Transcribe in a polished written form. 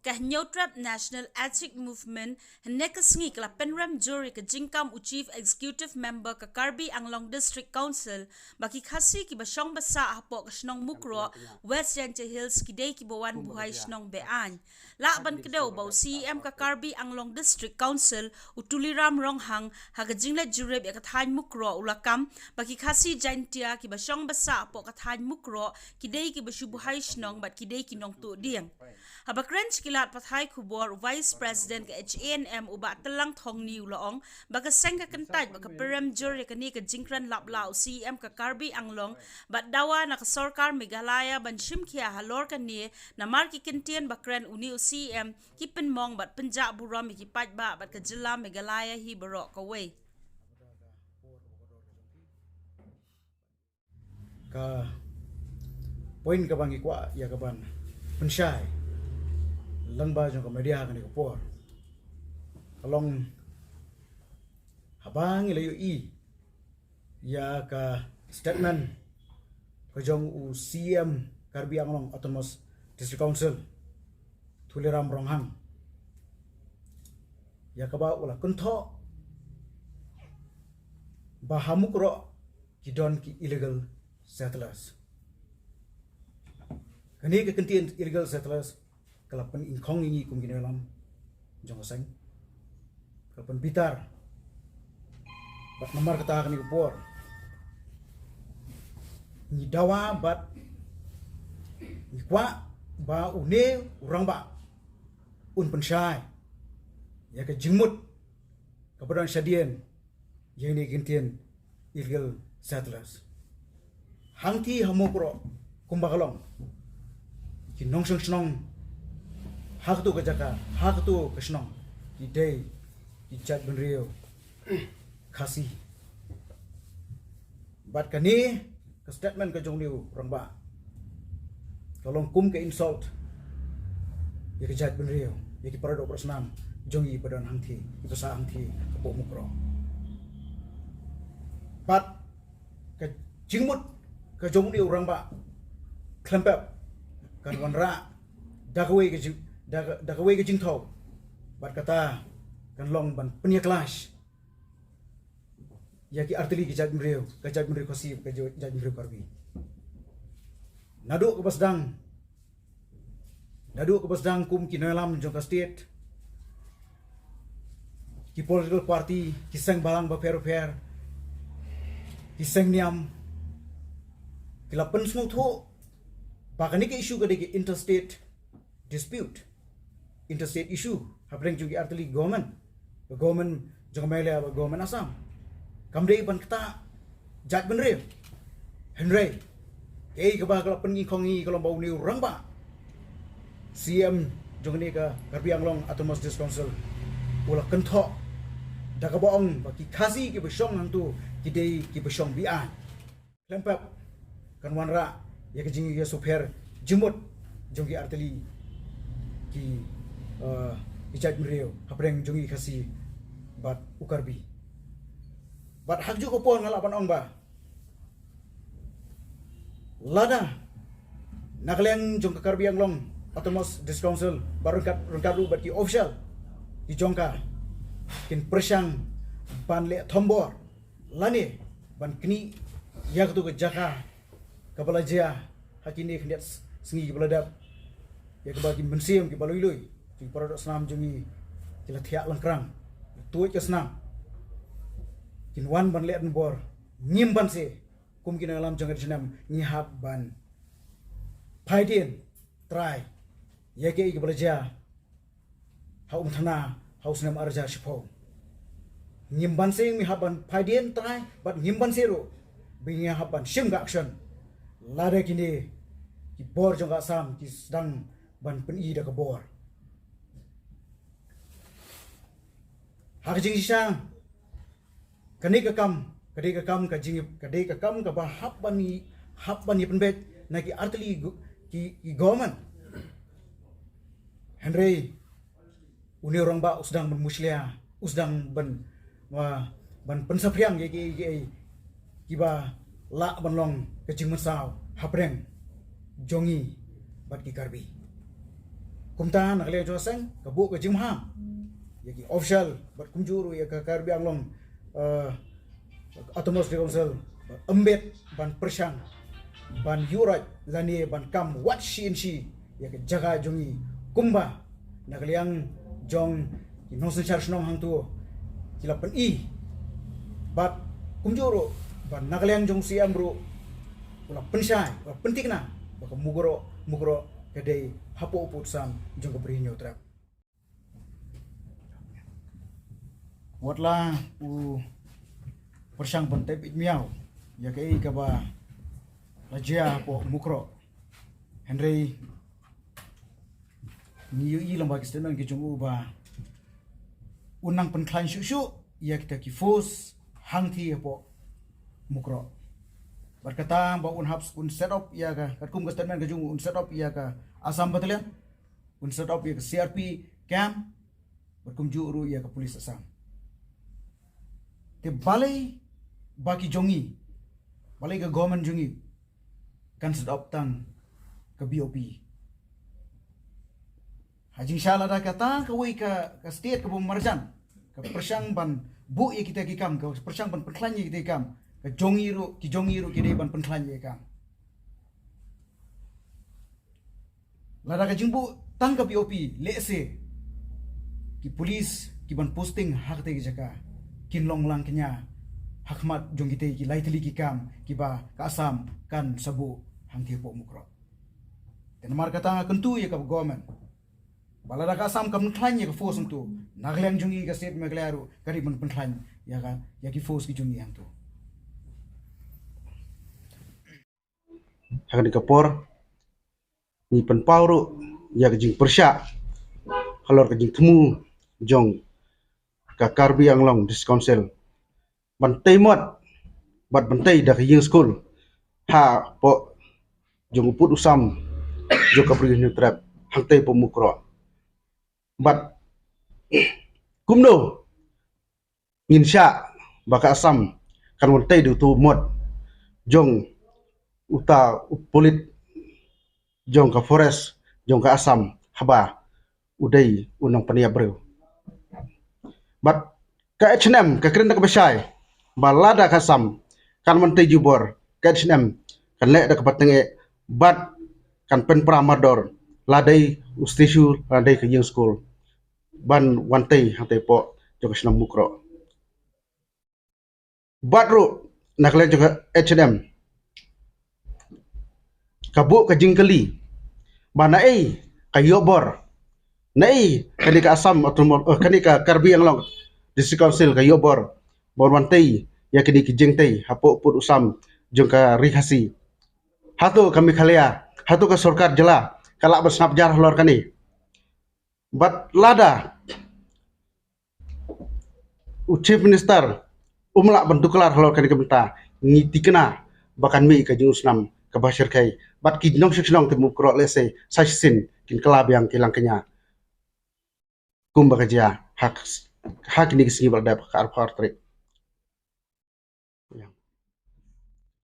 ka Nyotrap National Ethic Movement nekesengi kala penram jury ka jingkam u chief executive member ka Karbi Anglong District Council baki khasi ki basong basa hapo ka snong mukro West Yangtze Hills kidai ki bawan buhay snong bean la ban kedaw baw CEM ka Karbi Anglong District Council utuliram ronghang haga jingla jury ya ka than mukro ulakam baki khasi jantia ki basong basa hapo ka than mukro kidai ki basu buhay snong bat kidai ki nong tu diang habakren kilat pathai kubor vice president ka HANM uba telang thong ni ulong baga sengka kentaj baga peram jury kani ka jingkran laplau CM ka Karbi Anglong bat dawa na ka sarkar Meghalaya ban shimkhia halor kani na marki kentian bakren uni CM kipen mong bat penja buram ki pajba bat ka jilla Meghalaya hi baro ka we ka poin ka bangi kwa ya ka ban pensyai langba jong ka media kan ka por kalong habang ilayo ya ka statement ka jong u CM Karbi Anglong Autonomous District Council thuliram ronghang ya ka ba ula kuntho bahamuk ro kidon ki illegal settlers kani ka kentian illegal settlers kalapan ingkong ini kum ginelam jong sang kalapan bitar bat nomor kata kani kupor ni dawa bat ni kwa ba une urang ba un pensyai ya ka jingmut kapadang syadien yang ni kentian illegal settlers hangti hamokro kumbakalong kinong snong hak tu kejaka hak tu kesnong idei ijat benrio kasih bat kani ke statement ke jong liu rong ba tolong kum ke insult ya kejat benrio ya ki parado persnam jongi padan hangthi ibasa hangthi kapok mukro bat ke jingmut ke jong liu rong ba klempep kan wanra dagwe ke dagwe ke jingthau bat kata kan long ban penia clash ya ki artili ke jat mreu kosi ke jat mreu Karbi nadu ke basdang kum ki nalam jong ka state ki political party ki sang balang ba fer ki sang niam ki lapen smooth ho bakani ke issue ke interstate dispute interstate issue habreng juga artili government jong Melia government Assam kamdei ban kata jat benre Henry ei ka ba kala pengi kongi kalau bau ni urang ba CM jong ni ka Karbi Anglong Autonomous District Council ula kentho da ka baong ba ki khasi ki besong hang tu ki dei ki besong bian lempap kan wanra ya ke jingi ya super jumut jong ki artili ki ijat mreu habreng jongi khasi bat ukarbi bat hak ju ko pon ngalapan ong ba lada nakleng jong ka Karbi Anglong Autonomous District Council barungkat ru bat ki official di jongka kin persang ban le thombor lani ban kini yak tu ke jaka kapala jia hakini khndet singi beladap ya ke bagi bensium ki baloi ki paradok senam jungi kila thiak langkrang tuai ke senam kinwan ban let bor nyim ban se kum kin alam jang senam nyihab ban phaidin try ya ke ki belaja hau thana hau senam arja shipho nyim ban se mi haban phaidin try bat nyim ban se ro binya haban shim ga action lada kini ki bor jong Assam ki sedang ban peni da ka bor hak jing sisang kani ka kam ka jing ka kam ka ba hap bani penbet na ki artili ki government Henry uni orang ba usdang ban muslia usdang ban pensapriang ki ba la ban long ke jing masau hapreng jongi bat ki Karbi kumta nakaliang jo seng kabu ka jimha yaki official bat kumjuru ya ka Karbi Anglong Autonomous Council embed ban persang ban yurat lani ban kam wat shi in shi ya ka jaga jongi kumba nakaliang jong nosen char snong hang tu kilapan i bat kumjuru ban nakaliang jong si amru ula pensai pentikna baka mugro kadai hapo putusan jong ka berinyo trap watla u persang ban tep miao ya kai ka ba lajia po mukro Henry niu i lambag statement ki jong u ba unang penklan syu ya kita ki force hang thi po mukro berkata bahwa un set up ya ka kum ka statement ka jung un set up ya ka Assam Battalion un set up ya ka CRP camp berkum juru ya ka polis Assam te balai baki jongi balai ka government jongi kan set up tang ka BOP hajing shala da kata ka wei ka state ka marjan ka persang ban bu ya kita ki kam ka persang ban penklan ya kita kam ka jongiru ki dei ban penklan ye kam lada ka jingbu tang ka BOP lese ki polis ki ban posting hak te ki jaka kin long lang kenya hakmat jong kita ki laitli ki kam ki ba ka Assam kan sabu hang ti po mukro ten mar kata kentu ye ka government balada ka Assam kam penklan ye ka force tu naglang jongi ka state meglaru kari ban penklan ya ka ya ki force ki jongi hang tu hak di kapor ni penpauru ya kejing persya halor kejing temu jong ka Karbi Anglong District Council bantai mot bat bantai dak ying school ha po jong uput usam jo ka bri trap hangtai po mukro bat kumno insya baka Assam kan bantai du tu mot jong uta polit jong ka forest jong ka Assam haba udai unang pania breu bat ka H&M ka kren ka besai balada ka Assam kan mentai jubor ka H&M kan le da ka patenge bat kan pen pramador ladai ustisu ladai ka yeng school ban wantai hantai po jong ka snam mukro batru nakle jong ka H&M kabu ka jingkali mana kayobor nai kani ka Assam atau kani ka Karbi Anglong District Council kayobor borwantai ya kini ki jingtai hapo put usam jong ka rihasi hatu kami khalia hatu ka sarkar jela kala besnap jar lor kani bat lada chief minister umla bentuklar lor kani kemta ngiti kena bahkan mi ka jungsnam ka bashir kai bat ki nong siknong temu kro lese sasin kin kelab yang kilang kenya kumba kaja hak ni singi balda ka arpar tri